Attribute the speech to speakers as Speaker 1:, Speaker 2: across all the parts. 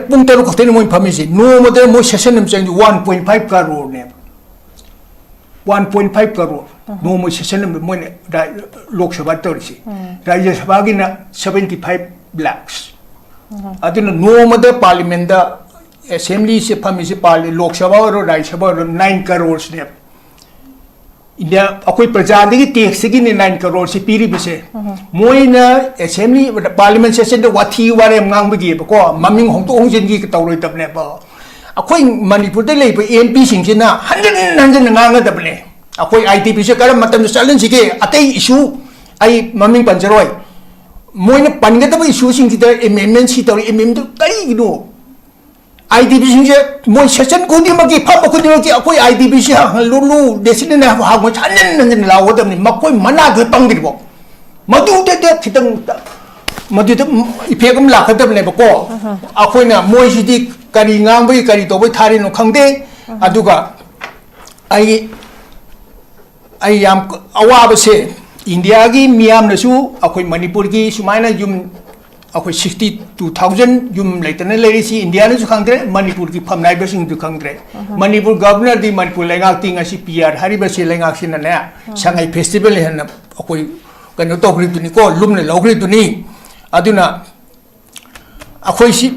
Speaker 1: Punta Cotin Moy Pamisi, no more more session of 1.5 crore name. 1.5 crore, no more session of money looks about 30. Rajas Vagina 75 blacks. I don't know more parliament, the assembly Pamisi Pali, Loksava or Raisaba 9 crores name. India, akwai prajadi tax sigin 9 crore si piri bise moina assembly parliament session de wathi ware ngang bigi ko maming hong to hong jin gi tawroi tabne ba akwai manipur de lei mp sing sina hanjan ngang da bne akwai idp se karam matam challenge si ke atai issue ai maming panjaroi moina panga da issue sing ki da amendment si tawri amendment kai no IDP since more session could you make a papa could you make a IDP Lulu, Destin have how much and allow them in Makoi Mana the Pangibo. Madu did that Madu Pegum Lakatam never call. Aquina Moisidi Karingambi Karito Tarino Kande Aduga. I am Awabase Indiagi Miam Nasu, Aqui Manipurgi, Sumana Yum. Ako 62,000 yung later na lady Indiana to Kangre, Manipur ki Pam Naibasing to Kangre. Manipur governor di Manipur acting as PR, Haribasi Langaxin and Air, Shanghai Festival and Akoi Ganotok to Nico, Lumna Logri to Ni, Aduna Akoisi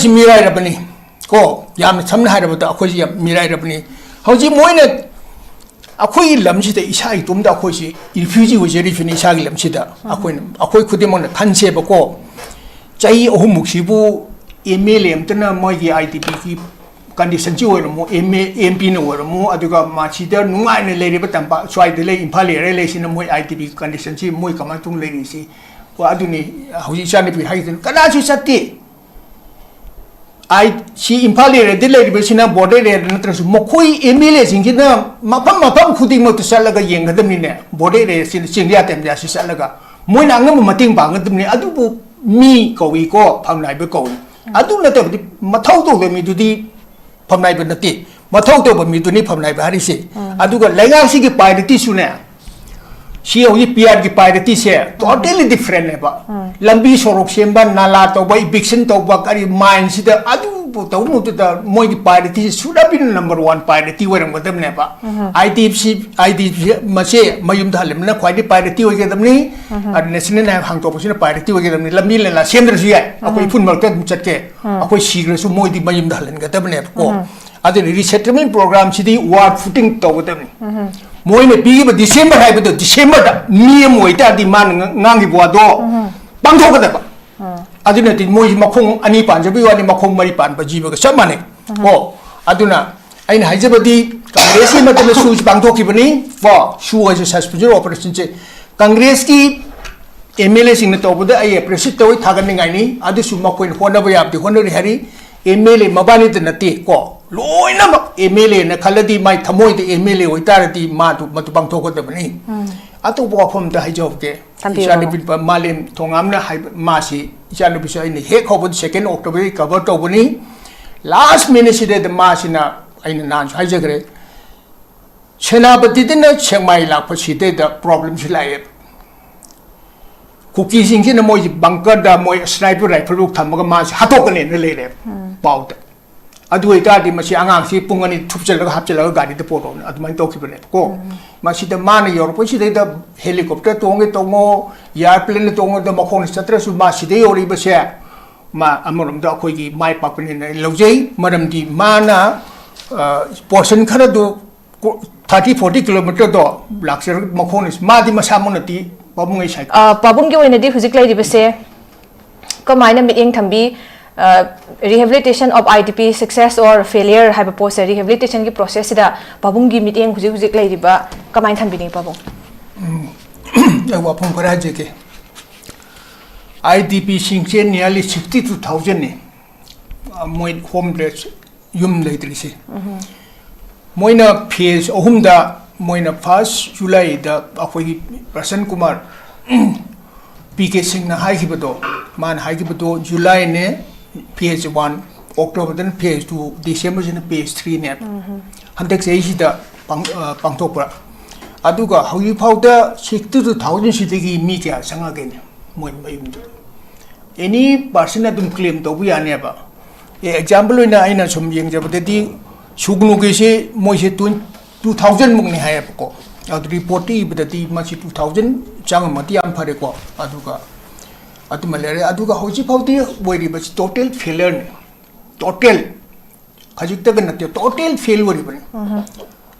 Speaker 1: Mirai Rabani, Ko, Yam Sam had about Akosi Mirai Rabani. How's he moined? Akoi Lamsita Ishai Tumda Akosi, refugee was a refugee Lamsita, Akoi Kudimon, Kanse Bako. Chai Omuxibu, Emilium, Tana Mogi ITP condition Juermo, MP no more, Aduga Machida, no one lady but try the lay in Pali relation of my ITP condition, Moy Kamatung lady, Guaduni, Hushan if we hide Kanachi Sati. I see in Pali, the lady Bessina border and Mokoi Emilia in Gina, Mapam Kudimo to Salaga Yang, the Mina, border in Singatem, Yassi Salaga. Moinangam Mating Bang, the Adubu. Me go we go, Pamnai go. I do not have the Matoto when me do the Pamnai Benati, Matoto when me do the Pamnai Barisi. I do got Legacy by the tissue now. She only Piat by the tissue, totally different never. Lambi Sorok Shemba, Nalato, by Bixen to Bakari mines, the Adu to the Moy by the tissue should have been number 1 by the tea with them never. I did Mache, Mayum Talim, quite by the tea with them knee, and National hung to position by the tea with them, Lamil and La Sendria, a way put Market Chate, a way secret so Moy the Mayum Talan, get them never. Other resettlement program, city ward footing to them. Moy in a big December, I would December, near Moita demand Nangi Boado, Bangkok. Aduna tin Moy Makong Ani Panjabi or Makong Maripan, Bajiba, some money. Oh, Aduna, I Hajabadi, Congress, Matam Suits Bangkok for Shu as a suspicious operation. Congresski MLS in the top of the Aya Presito, Taganing Ani, Adusumako in Honda, the Honda Harry, Emile Mabani the Nati, ko. Low number Emile and a Kaladi might Tamoy the Emile with Tarati Matu Matubangtoko the Bani. Atu walk from the Hajovke, Malim Tongamna Masi, Janubisa in the heck of the 2nd October covered Tobani. Last minute she did the Masina in the Nanch Hajagre. Chena but didn't check my lap, but she did the problem she like. Cookies in the Moy bunker, the Moy sniper rifle, Tamamas, Hatokan in the lady. Bout. Adu itadi masi angang si pungani tupsel hapsel gadi de poto at my document ko masi the man Europe si the helicopter tonge tongo airplane tongo the makon satra su masi de ori base ma amorum da kogi mai papin in lojay madam di mana portion khara do 30-40 kilometer do lakser makon is ma di masamonati babungai sai
Speaker 2: babung ge oina di huzik lai di base ko maina meeting thambi Rehabilitation of IDP success or failure have a post rehabilitation ki process da babungi meeting huzik lai diba kamai thambini babung
Speaker 1: wa phong paraje ke IDP singche nearly 62,000 ne moi homeless yum leitri moina phase ohumda moina 1 July da akhoi Prasan Kumar PK Singh na haikibado man haikibado July ne phase 1 October then phase 2 December in phase 3 ne handak sei sida pangthokpa aduga hawi phauda 62,000 sidagi mi kya sanga gen moi mayum any person adum claim to bu ya ne ba example ina aina sum yeng jabadedi sugnu ke se moi se 2000 mukni hai ko adu report ti badadi masi 2000 chang mati am phare ko aduga atu malare aduga hoji phauti boiri bas total failure ne total khajik ta ganate total fail wori bani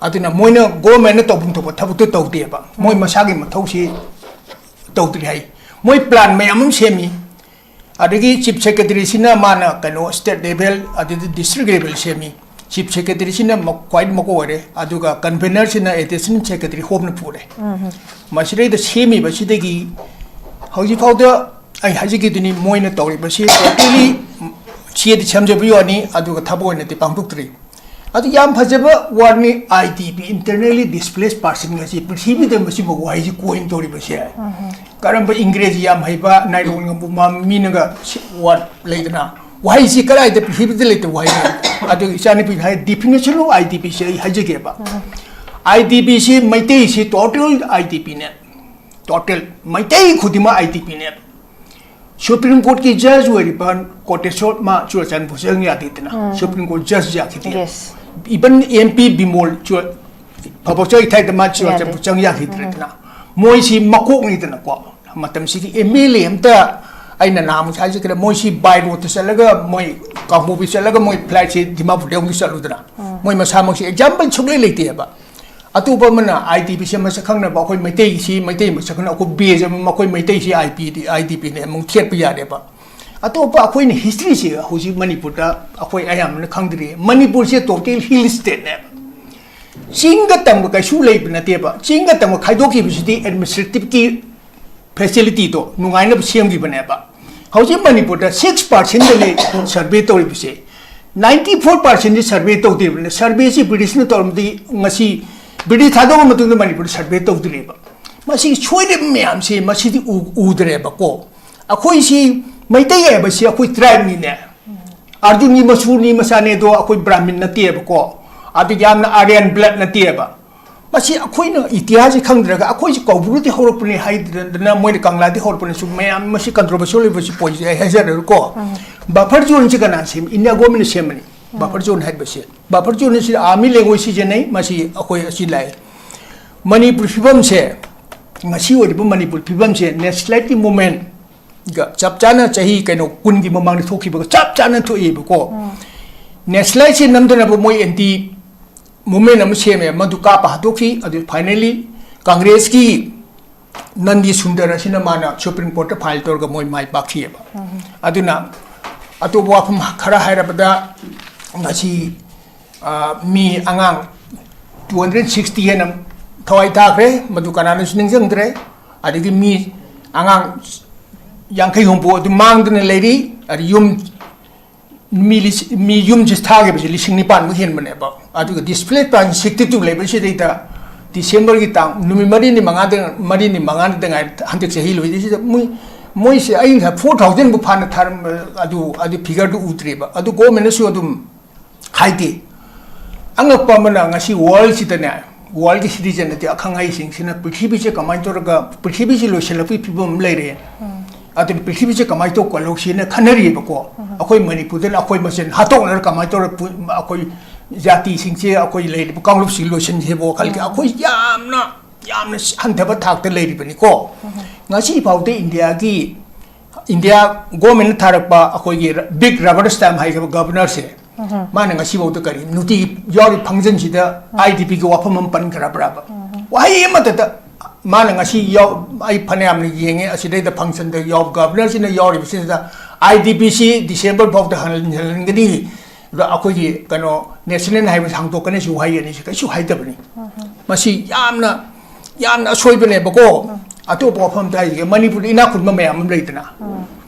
Speaker 1: aduna moina government to bum to thabu to tawti ba moi masagi mathau si tawti hai moi plan mayam semi adagi chief secretary sina mana kano state level adidi district level semi chief secretary sina quite mako ore aduga convener sina assistant secretary home na pure masire the semi ba sidagi hoji phauda ai haji gi dini moina tawri ba si totally chi di chamjabi ani aduga thabo ne ti pangdukri adu yam phajaba warni IDP internally displaced person ngasi prithvi de masi bo wai ji coin tori ba se karam ba english yam haiba nairong ngam ma minaga what leidna wai ji karai de prithvi de leite wai adu isani pi hai definition of IDP se hajige ba IDP se maitei se total IDP ne total maitei khudima IDP ne Supreme Court ki judge were ban contestor ma chuachan busang ya ditna Supreme Court judge ya khiti
Speaker 2: Yes.
Speaker 1: even MP bimol chu pabochoi thai da ma chuachan busang ya hitna moi si makok ni tna ko matam si MLA amta aina nam sai ji kra moi si by road to salaga moi kamu bi salaga moi flight si dima bu deung salu dna moi ma sa si example chugle leite ba atu ba mana IDP se ma sakhang na ba khoi maitei si maitei ma sakhna ko be je ma khoi maitei si IDP ne mong thiet pa ya de ba atu ba khoi ni history se hoji manipur da khoi ayam na khangdri manipur se total hill state ne singa tam ka shu lei na te ba singa tam khaidok ki bi administrative ki facility to nungai na sem gi bane ba hoji manipur da 6% de le survey to bi se 94% survey to de survey si british na to di ngasi British thado matung manipur survey to direba masi choide myam se masi di udreba ko akhoi si maitai ya ba si akhoi tribe ni ne arjun ni masur ni masane do akhoi brahmin na tieba ko adu yam na aryan blood na tieba masi akhoi na itihas khangdraga akhoi si kawbru ti horopni haidna moi kangla di horopni su myam masi controversial ba si poise hajar ko buffer zone si kana sim india government semani buffer zone had base buffer zone is army language si jenai masi akoi asi lai manipur phibam se ngasi ori bu manipur phibam se nationality movement ga chap chana chahi kaino kun gi mamang thoki ba chap chana thoi ba ko nationality namdana bu moi anti movement am se me madu ka pa thoki adu finally congress ki nandi sundara sina mana supreme court file tor ga moi mai pakhi ba aduna atu wa phum khara haira bada ngasi mi angang 260 henam thawai takre madu kanana sining jangdre adigi mi angang yangkai hompo du mangdne leiri ari yum mi yum just thage bi lising ni pan hen mane ba adu display pan 62 level se data December ki tang numi mari ni manga de ngai hantek se hil wi se moi se ai 4000 bu phan thar adu figure du utre ba adu go mena su adum haiti angakpa mana ngasi world sitane world ki citizen ati akhangai sing sina prithvi che kamai to ga prithvi ji lo selapi phibom leire ati prithvi che kamai to ko lo sina khanari ba ko akoi manipur den akoi masen hatok nar kamai to akoi jati sing che akoi leire bu kanglup sil lo sen he bo khal ki akoi yamna hanthaba thak te leire bani ko ngasi phaude india government tharakpa akoi gi big rubber stamp hai ga governor se mana ngasi bo to kari nuti yori function sida IDP ko wafam pan kara braba wai mata mana ngasi yo ai phanam ni yenge aside the function the yo governor sina yori sida IDP si December of the ngadi ra akoi gi kano national highway hang to kane su hai ani ka su hai tabni masi yamna soi bane bako ato bo pham dai ge manipur ina khun ma mayam leitna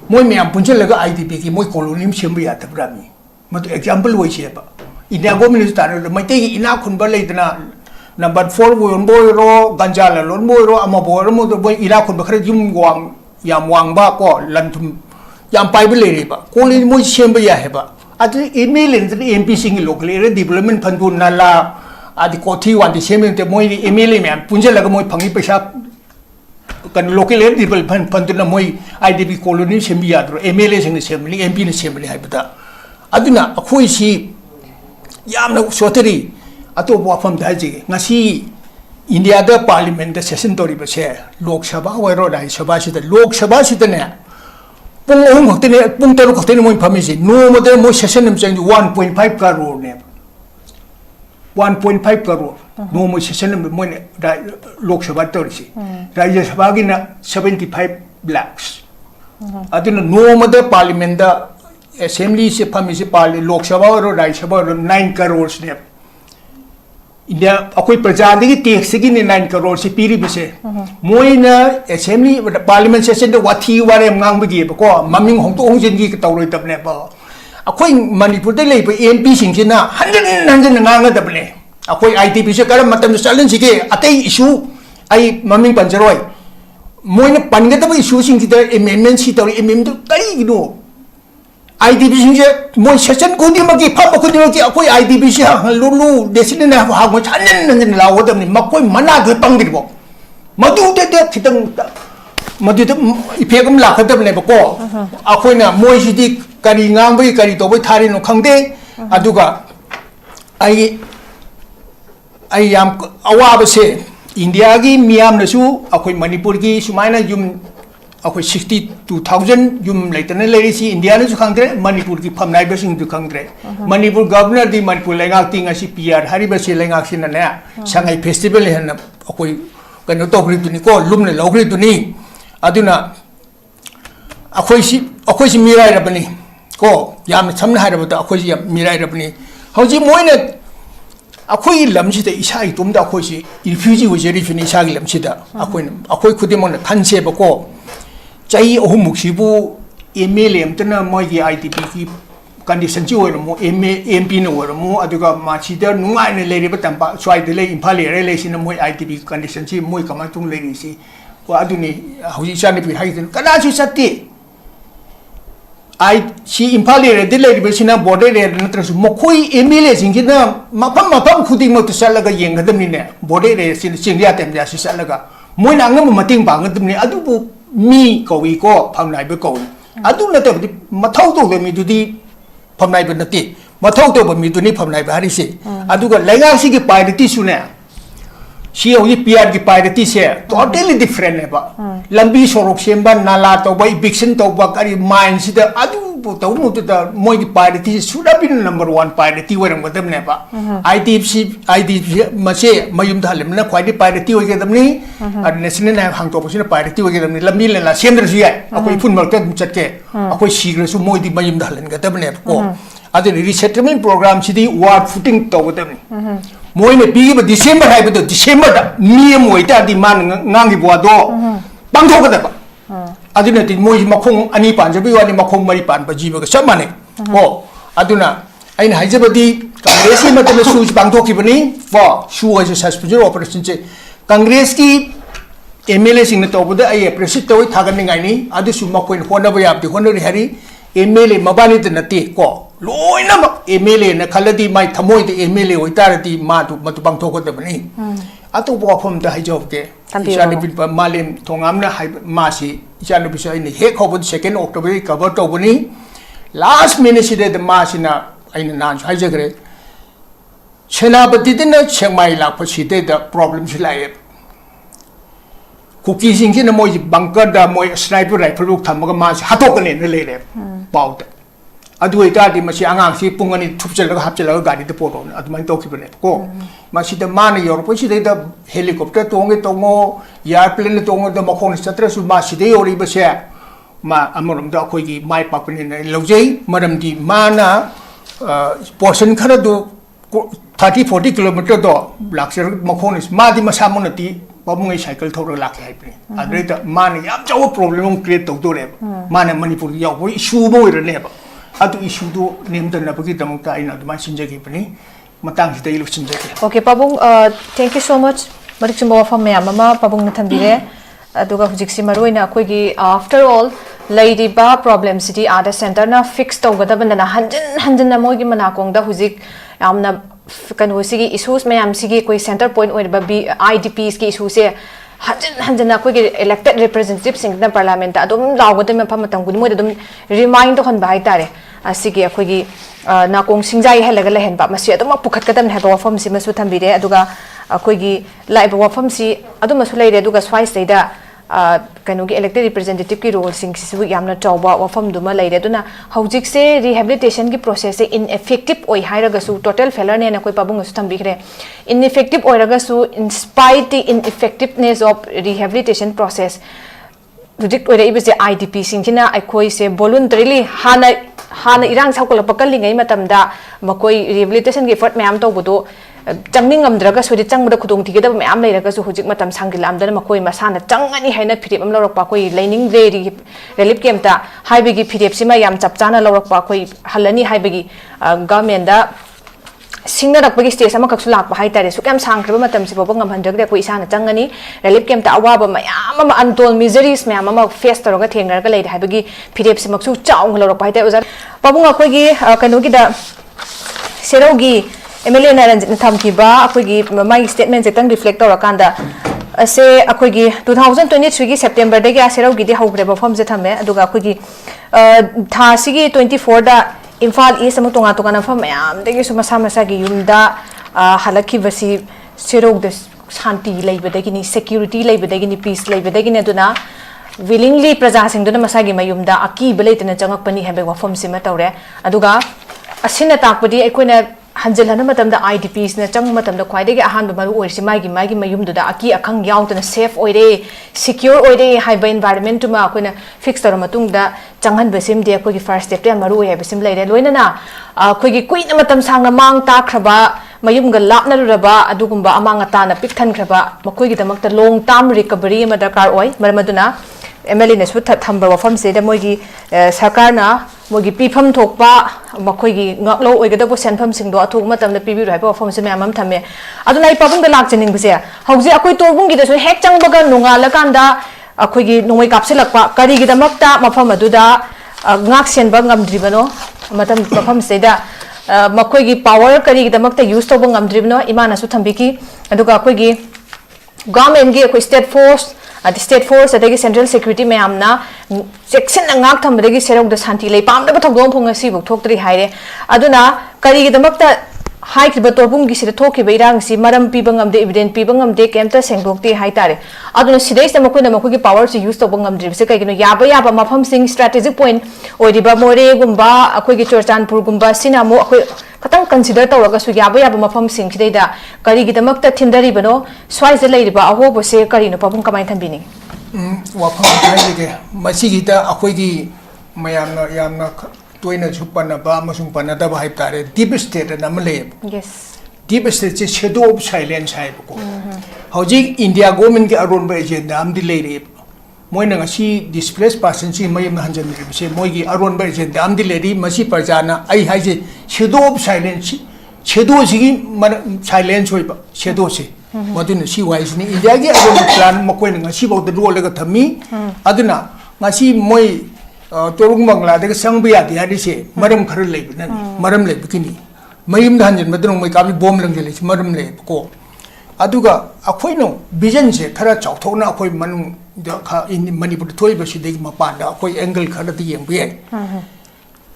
Speaker 1: moi mayam punchel laga IDP ki moi colony sembi ya tabrami matu example woi se ba india government tar mai te ina khun ba leidna number 4 won boy ro ganjala lon boy ro ama boy ro mo boy ina khun ba khare yum wang yam wang ba ko lan thum yam pai ba le ba ko le moi sem ba ya he ba adu email in the MP sing local area development fund bu nala adi ko thi wan di sem te moi email me punje laga moi phangi paisa kan local area development fund na moi IDP colony sem ya dro MLA sing sem ni MP ni sem ni ha ba aduna akhoi si yamna sotari ato wafam daji ngasi India da parliament da session tori ba se Lok Sabha waro Rajya Sabha si da Lok Sabha si da ne pung ohum hoktene pung taru hoktene moi phamisi no mo da mo session nam chang 1.5 crore ne 1.5 crore no mo session nam mo ne Lok Sabha tori si Rajya Sabha gi na 75 lakhs aduna no mo da parliament da assembly se phamisi parli Lok Sabha waro Rajya Sabha 9 crores ne India akoi praja degi tax gi ne 9 crore se piri bese moina assembly parliament session de wathi ware ngang bigi ko maming hong to hong jin gi tawroi tab ne ba akoi manipur de lei MP sing sina hanjan ngang ga ne akoi ITP se karam matam challenge sige atei issue ai maming panjaroi moina panga da issue sing gi amendment si tawri amendment tari gi no IDP sinje moi session kudi magi phab kudi magi akoi IDP se lulu desine na ha mo chanen la wo dam ni makoi mana ge pang dir bo madu de khitang madu de iphegam la khadam ne ko akoi na moi si di kari ngang bai kari to bai thari no khangde aduga ai yam awa ba se India gi miam na su akoi manipur gi sumaina yum akoi 62,000 yum laitana lady si India na su khangdre manipur ki phamnai ba sing du khangdre manipur governor di manipur lengak tinga si PR hari ba se lengak sin na sangai festival he na akoi kano to gri du ni ko lumne logri du ni aduna akoi si mirai ra bani ko yam samna ha ra ba akoi si mirai ra bani hoji moina akoi lam si de isa I tum da akoi si refugee wo je refugee isa gi lam si da akoi khudimon khanse ba ko Chai ohumuk sibu MLA amtana moi ITP ki condition chi oi mo MP no oi mo aduga ma chi da nungai ne le ba tampa swai de le imphal le le sin moi ITP condition chi moi kama tung le ri si ko aduni hauji cha ne pi hai den kana chu satti ai chi imphal le de le ri sina border le na tra su mo khoi MLA sing ki na mapam khuding mo tu sala ga yeng gadam ni ne border le sin ya tem ya si sala ga moi na ngam mating ba ngadum ni adu bu mi kawi ko phamnai ba kawi adu na te mathau to be mi du di phamnai ba nati mathau to ba mi du ni phamnai ba hari se adu ga lenga si ki priority su ne si ho yi PR ki priority se totally different ne ba lambi sorok semba nala to ba eviction to ba kari mine si da adu bu to mu da moi ki priority should have been number 1 priority wa ram gadam ne ba IDP ma se mayum da lem na khwai di priority wa gadam ni national na hang to sina priority wa gadam ni lambi le la sem dra su ya akoi phun mal ta chat ke akoi sigra su moi di mayum da len gadam ne ko adu resettlement program si di ward footing to gadam ni moi ne pi ba December hai ba December da mi moi ta di man ngang gi bo do bang tho ga da ba aduna ti moi makhong ani pan jabi wani makhong mari pan ba jiba ga samane o aduna aina haijabadi congress ki matam su bang tho ki bani for su as a suspicious operation che congress ki MLA sing to bu da ai president to thagan ni ngai ni adu su makoi hona ba yab di hona ri hari MLA mabani de nati ko loina MLA na khaladi mai thamoi de MLA oi tarati ma tu matu bang tho ko de bani atu bo phom da haijob ke isani bin malim thongam na ma si isani bisai ni he khobud 2 October cover to bani last minute si de ma sina aina nan haijagre Senapati de na chengmai la pasi de da problem si lai Cookie sing in a moi bunker da moi sniper rifle look tamaga mas hatokan in the lady about adu ita di masi angang si pungani tupchal hapchal gadi the photo at my document ko masi the man your push the helicopter tonge tongo airplane tongo the makon satra su masi de ori base ma amorum da koi gi mai papin in lojei madam di mana portion khara do 30-40 kilometer do lakser makon is ma di masamonati Pabungai cycle thor la khai pri adre ta man yam chaw problem create to do re man manipur yaw bo issue bo re ne ba atu issue do nem dan na bagi tamang ta ina ma sinje gi pani matang si dai lu sinje gi
Speaker 2: Okay Pabung thank you so much marik chumba fam me mama Pabung na thambire aduga hujik si maroi na koi gi after all lady ba problem city ada center na fix to gada ban na hanjin na moi gi mana kong da hujik amna kanu sigi issues mayam sigi koi center point or ba IDPs ki issue se hanjana koi elected representatives in the parliament adum lawgode me pham tam guni moi adum remind to khan bai tare asigi akhoi nakong singjai helaga lehen ba masi aduma pukhat kadam heba wafam si masu thambire aduga akhoi gi laiba wafam si aduma su leire aduga swai seida kanogi elected representative ki role sing sisu yamna chawba wafam duma leire aduna hojik se rehabilitation ki process se ineffective oi hairaga su total failure ne na koi pabung su thambikre ineffective oiraga su in spite the ineffectiveness of rehabilitation process hujik oira ibse IDP singchina akhoi se voluntarily hana irang saukol pakal lingai matamda makoi rehabilitation ki effort mayam to budo changning amdraga sodi changbuda khudong thigeda mayam leiraga su hujik matam sangil amdana makoi masana changani haina phirep am lorok pa koi lining re relief camp ta haibegi phirep sima yam chapchana lorok pa koi halani haibegi government da singna rakpagi stage ama kaksu lakpa hai tare su kam sangkhriba matam si bobo ngam handrak de ko isana changani relief camp ta awaba mayam ama untold miseries mayam ama face taroga thengnar ga leide haibagi phirep simaksu chaung lorok pai ta ozar babung akoi gi kanogi da serogi MLA Naranjit thamki ba akoi gi my statement jetang reflect torakanda ase akoi gi 2023 gi September de ga serogi di hogre ba form je thame aduga akoi gi tha sigi 24 da Infal East amu tonga tonga fam mayam degi su masa masa gi yumda halaki basi serog de shanti leibadagi ni security leibadagi ni peace leibadagi ne duna willingly praja sing duna masa gi mayumda aki beleitena changak pani hebe wafam sima tawre aduga asina takpadi aikoina hanjelana matamda IDPs na chang matamda khwaidegi ahan maru oirsi magi mayumduda aki akhang yautana safe oire secure oire haiba environment ma akoina fix tar matungda changhan besim de akoi first step te maru oire besim leire loina na akoi gi kuina matam sangna mang ta khraba mayum ga lapna raba adugumba amanga ta na pik than khraba makoi gi damakta long term recovery ma dakar oi marmaduna MLA ne su thamba wafam se da moigi sarkar na mogi pifam thokpa makoi gi ngaklo oigada bo senfam singdo athuk matam na pibi raiba wafam se myamam thame aduna I pabung da lak chening bise hauji akoi torbung gi da su hek changbaga nungala kanda akoi gi nongoi kapsilakpa kari gi damakta mafam aduda ngak senba ngamdribano matam mafam se da makoi gi power kari gi damakta use to bang ngamdribano imana su thambiki aduga akoi gi government gi akoi state force adagi central security mayamna section angak thambadagi serok da santi lei pamda ba thogdom phonga si buk thoktri haire aduna kari gi damakta hai kriba torbung gi sida thokki ba irang si maram pibangam de evidence pibangam de kemta sengdokti hai tare aduna sidai se makoi gi power to use to bangam drib se kai gino yaba mafam sing strategic point oiriba more gumba akoi gi chorchanpur gumba sinamo akoi katang consider tawraga su yaba mafam sing sidai da kari gi damakta thindari bano swai je leiriba aho bo se kari no pabung kamai thanbini
Speaker 1: wafam hai ge masi gi ta akoi gi yamna toina chupana ba amasung panada ba hai tare deep state na male
Speaker 2: yes
Speaker 1: deep state che shadow of silence hai ko hoji India government ki aron ba agenda am di leire moina ngasi displaced person si mayam hanjan ri se moi gi aron ba agenda am di leiri masi parjana ai hai je shadow of silence shadow si silence hoi ba shadow se madun si wise ni India gi aron plan makoi ngasi ba de role ga thami aduna ngasi moi torung bangla de sangbiya di hari se maram khar lei nan maram lei bikini mayim dan jan madrong mai kabi bom lang jeli maram lei ko aduga akhoi no vision se khara chauthona akhoi manung da kha in manipur thoi ba si de ma pa da akhoi angle khara ti yeng bi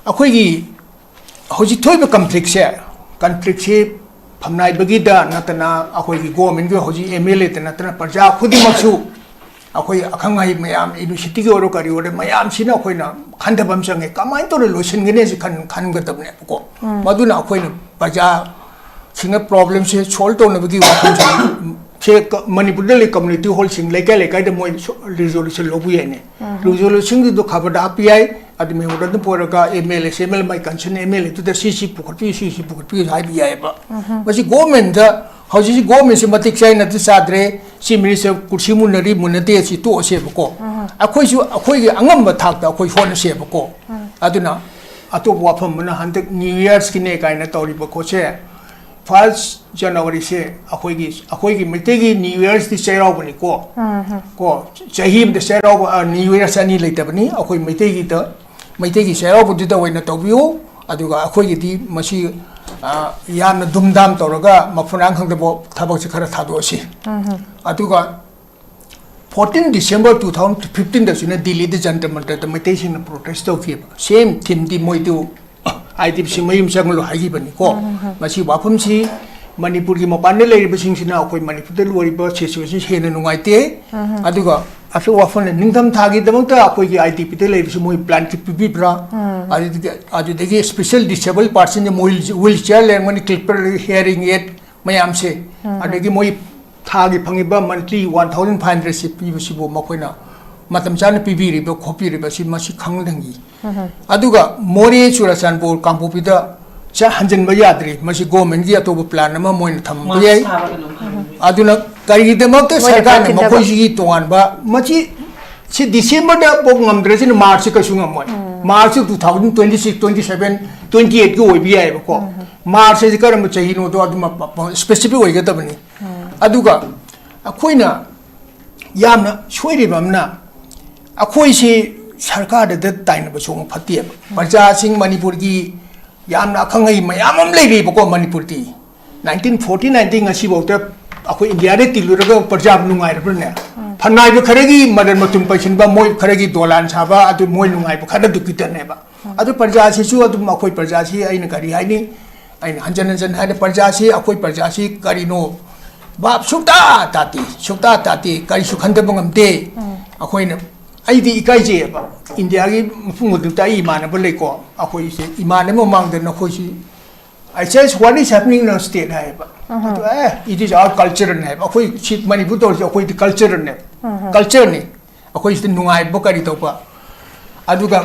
Speaker 1: akhoi gi hoji thoi ba conflict se phamnai bagi da natana akhoi gi government gi hoji MLA ta natana parja khudi maksu akoi akhang hai mayam university gi oro kari ore mayam sina akoi na khandabam sange kamai to lotion gene ji khan ga tabne ko maduna akoi na baja singa problem se solve to na bagi che manipur dali community hall sing lekai de moi resolution lobu ye ne resolution gi do khabar da PI admi order de poraga ML mai concern ML to the CC pukati hai bi ai ba basi government da hoji government se matik sai na sadre si minister kursi munari munate si to se bako akoi gi angam ba thak da akoi hon se bako aduna atop wafam na handak new years ki ne kai na tori bako che 1st January se akoi gi mite gi new years ti sai raw bani ko chahim de sai raw new years ani leita bani akoi mite gi sai raw bu da waina tobiu aduga akoi gi di masi yamna dumdam tawraga mafurang khangdabo thabak se khara thado si aduga 14 December 2015 da suna Delhi de Jantar Mantar da meditation protest of same theme di moi do IDP mayum changlo hagi bani ko masi wafum si manipur ki mapane le riba sing sina akoi manipur de lori ba situation hena nungai te aduga afi wafun ningdam thagi damta akoi ki IDP te le moi plan ki pipi bra adu degi special disabled person moi wheelchair le mani clipper hearing aid mayam se adegi moi thagi phangiba monthly 1500 se pibu sibo makoina matam chana pibi riba khopi riba si masi khangdangi aduga mori churasanpur kampupida cha hanjan ba yadri masi government gi atoba plan ma moin tham ye aduna kari de mak sarkar ne makoi gi tongan ba machi si December da bok ngamdre sin March ka sunga moi March 2026 27 28 go bi ai ba ko March ji karam chahi no do aduma specific oi ga tabani aduga akoina yamna shweri bamna akoi si sarkar da taina ba song phatie parja sing manipur gi yamna khangai mayam am lei ri bako manipur ti 1949 ngasi bauta akoi india re tiluraga parjab nungai rne phanai ba kharegi madan matum paisin ba moi kharegi dolan saba adu moi nungai ba khada dukita ne ba adu parja si su adu akoi parja si aina kari haini aina hanjan haine parja si akoi parja si kari no bab sukta tati kari sukhande bangamte akoi ne aidi ikai je ba india gi mfungu du tai imana ba lei ko akoi se imana mo mang de na khoi si I says what is happening in our state hai ba it is our culture ne ba akoi chit manipur to akoi the culture ne culture ne akoi se nungai ba kari to ba aduga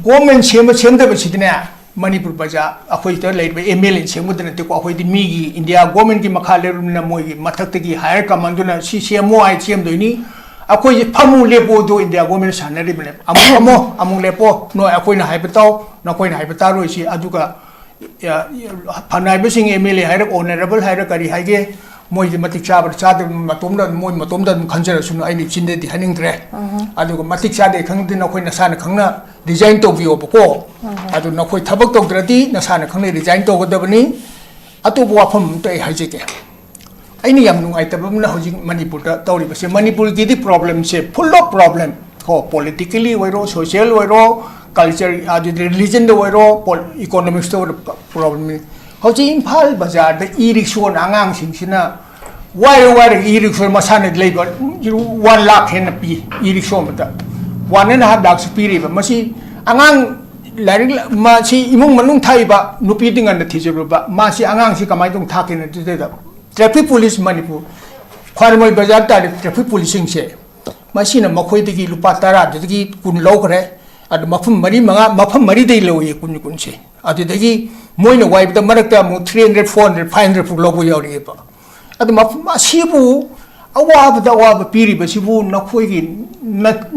Speaker 1: government sem da ba sidne manipur baja akoi to lei ba MLA sem da ne ko akoi di mi gi india government gi makha le na moi gi mathak te gi higher command na CMO ai CM do ni akoi phamu lepo do india government sanari bne among lepo no akoi na haibataw na koi na haibata roi si aduga phanai besing MLA haira honorable haira kari haige moi di matik chabar chad matom da khanjara sunu ai ni chinde di haning dre aduga matik chade khangdi na koi na sana khangna design to view ko adu na koi thabak to drati na sana khangni design to godabani atu wafam to ai haije ke aini yam nungai tabamna hoji manipur da tawri base manipur gi di problem se full of problem ko politically wairo social wairo culture adu religion da wairo economics da problem hoji imphal bazar da e-rickshaw angang sing sina wairo e-rickshaw masana leiba 1 lakh hen pi e-rickshaw mata 1.5 lakh pi ri ba masi angang laring ma si imung manung thai ba nupi dingan da thije ba ma si angang si kamai dong thakin da traffic police manipur kharmoi bazar ta traffic policing se machine makhoi degi lupa tara degi kun logre ad mafum mari dei loye kun se ad degi moina wipe da marakta mo 300 400 500 fu logo yori ba ad mafum asibu awa piri ba sibu nakhoi gi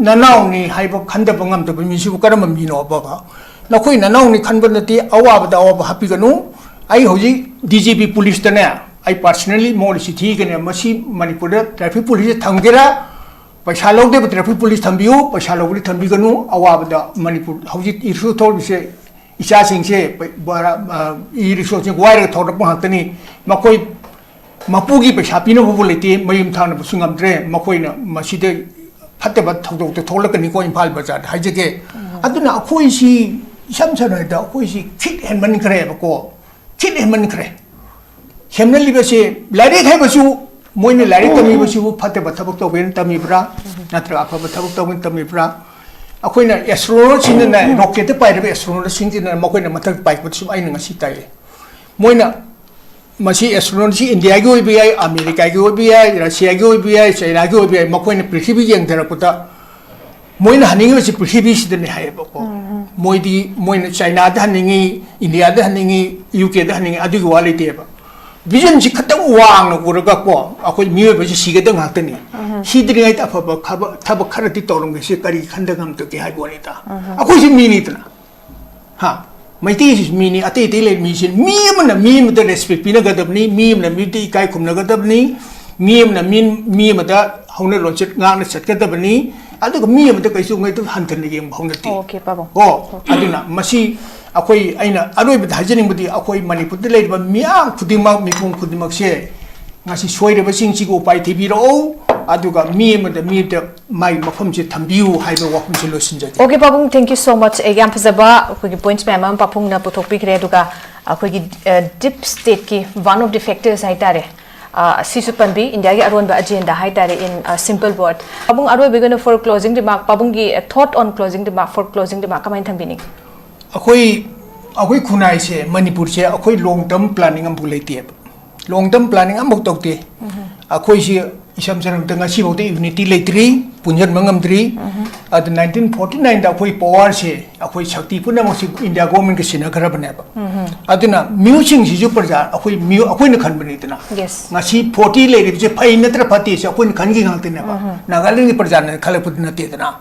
Speaker 1: nanaw ni haiba khanda bangam da mi sibu karam mi no ba nakhoi nanaw ni khanba nati awa happy ganu ai hoji DGP police ta ne I personally more city can masi manipur traffic police thangera paisa log de traffic police thambiu paisa log li thambiganu awabda manipur hauji issue thol bise isa sing se bara issue se wire thor pa hatani makoi mapugi paisa pino bu lete mayim thana bu sungam dre makoi na maside phatte ba thok to tholakani ko imphal bazar haijeke aduna akoi si samsana da akoi si khit hen man kre ba ko khit hen man kre Hemnali base lari khai basu moine lari tami basu phate bathabak to ben tami bra natra apha bathabak to ben tami bra akoina astronaut sin na rocket pai re astronaut sin na makoina mathak pai basu ai nga si tai moina masi astronaut si india gi obi ai america gi obi ai russia gi obi ai china gi obi ai makoina prithvi gi angdara kuta moina haningi basi prithvi si de hai ba ko moidi moina china da haningi india da haningi uk da haningi adu gi wali te ba vision ji khatang wang no uraga ko akoi miwe ba ji sigedang hatani hidri ai ta fa thaba kharati torong se kari khandagam to ke hai boni ta akoi ji mini tna ha maiti ji mini ate te le mi sin mi da respect pina gadabni mi mi ti kai khumna gadabni mi da hauna lonset ngang na set gadabni adu mi da kai su ngai to hantan ge hauna ti
Speaker 2: okay pabo
Speaker 1: aduna masi akoi aina aroi ba hajening budi akoi manipur de leiba miang khudimak mipung khudimak se ngasi soire ba sing chi go pai thibi ro aduga mi de mai mafam je thambiu haiba wakum je losinja
Speaker 2: Okay Pabung, thank you so much. Exam phazaba ko points me am Papung na puthok pi kre aduga ko deep state ki one of the factors hai tare sisu panbi India ki aron ba agenda hai tare in a simple word. Pabung aro begin for closing remark. Pabung ki thought on closing remark for closing remark kamain thambini.
Speaker 1: Akoi khunai se Manipur se akoi long term planning am bulai tie long term planning am bok tok te akoi si isam sarang tanga si bok te unity leitri punjan mangam tri at 1949 da akoi power se akoi shakti puna mo si India government ke sina khara bane ba aduna musing si ju parja akoi na khan bani tana
Speaker 2: Yes.
Speaker 1: ngasi 40 le ri je phai natra phati se akoi na khan gi ngal te na ba Nagaland ki parja na khalaput na te tana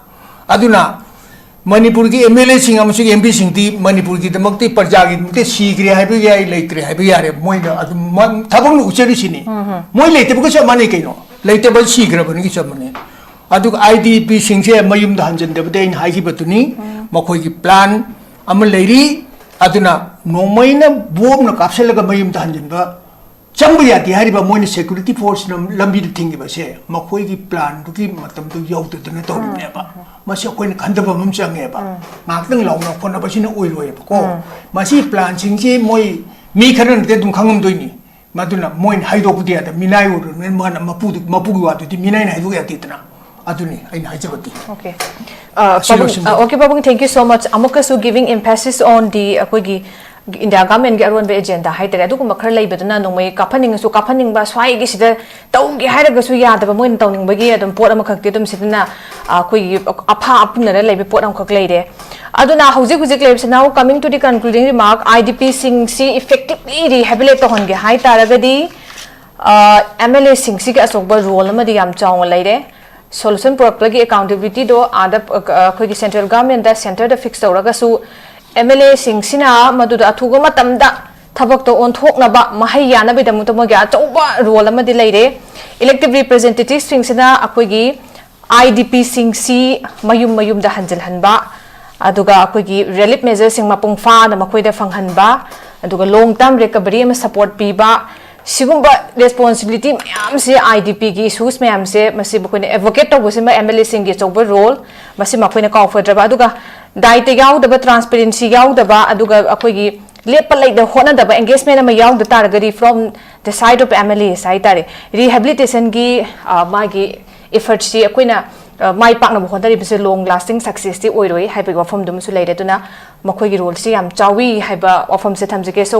Speaker 1: aduna Manipur ki MLA sing amsu ki MP sing ti Manipur ki damakti parja ki mte sigre hai bi ai leitre hai bi are moi da thabang nu ucheri sini moi leite bu ka mane kaino leite ba sigre bani ki chamane adu IDP sing se mayum da hanjan de bade in hai ki batuni makhoi ki plan am leiri aduna nomaina bom na kapsel ga mayum da hanjan ba chambu ya ti hari ba moi security force nam lambi de thingi ba se makhoi ki plan du ki matam du yau de na to ne ba masi akoi na khanda ba mum change ba ngak tang law na khona ba sin oi loi ba ko masi plan sing ji moi mi kharan te dum khangum doi ni maduna moi hai do pudia da minai ur ne ma na mapu gi wa ti minai na hai do ya ti tana aduni ai na jabati
Speaker 2: Okay. Okay Pabung, thank you so much. Amokasu giving emphasis on the akoi India government ge aron be agenda hai tare adugum khar lei beduna nomai kapaning ba swai gi sida taw gi haira ga su ya da ba moin tawning ba gi adum pot am khakti dum sidna koi apha apna ra lei be pot am khak lei de aduna hujik lei now coming to the concluding remark IDP sing si effectively rehabilitate hon ge hai tara ga di MLA sing si ga asok ba role amadi yam chawng lei de solution product lagi accountability do ada koi central government da center da fix tawraga su MLA sing sina maduda athuga matamda thabak to on thok na ba mahai yana be damu to mo ga chauba role amadi leire elected representatives sing sina akoi gi IDP sing si mayum da hanjal hanba aduga akoi gi relief measures sing mapung fa na makoi da phanghan ba aduga long term recovery ma support pi ba sigumba responsibility mayam se IDP gi issues mayam se masi bukoi advocate to bosima MLA sing gi chauba role masi makoi na comfort ba aduga daite yaw daba transparency yaw daba aduga akoi gi lepa like the hona daba engagement ma yaw da targari from the side of MLA side tare rehabilitation gi magi effort si akoi na mai pak na bhon tari bise long lasting success ti oiroi haiba form dum su leire tuna makoi gi role si yam chawi haiba form se thamjike so